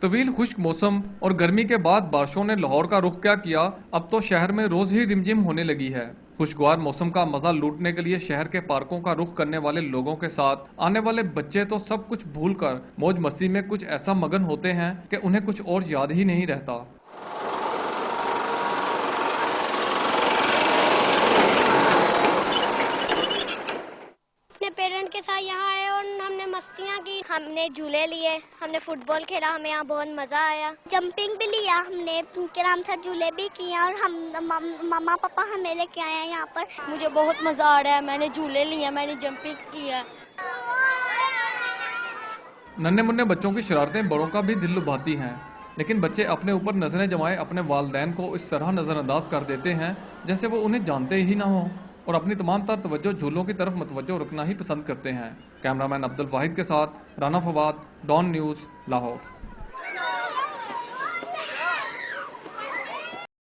तवील खुश्क मौसम और गर्मी के बाद बारिशों ने लाहौर का रुख क्या किया, अब तो शहर में रोज ही रिमझिम होने लगी है। खुशगवार मौसम का मजा लूटने के लिए शहर के पार्कों का रुख करने वाले लोगों के साथ आने वाले बच्चे तो सब कुछ भूलकर मौज मस्ती में कुछ ऐसा मगन होते हैं कि उन्हें कुछ और याद ही नहीं रहता। पेरेंट के साथ यहाँ आए और हमने मस्तियाँ की, हमने झूले लिए, हमने फुटबॉल खेला, हमें यहाँ बहुत मजा आया। जंपिंग भी लिया हमने, के नाम था झूले भी किया और हम मम्मा पापा हमें लेके आए हैं यहाँ पर। मुझे बहुत मजा आ रहा है, मैंने झूले लिए, मैंने जंपिंग किया। नन्हे मुन्ने बच्चों की शरारतें बड़ों का भी दिल लुभाती हैं, लेकिन बच्चे अपने ऊपर नजरें जमाए अपने वालिदैन को इस तरह नजरअंदाज कर देते हैं जैसे वो उन्हें जानते ही ना हो, और अपनी तमाम तर तवज्जो झूलों की तरफ मतवज्जो रखना ही पसंद करते हैं। कैमरामैन अब्दुल वाहिद के साथ राना फवाद, डॉन न्यूज़, लाहौर।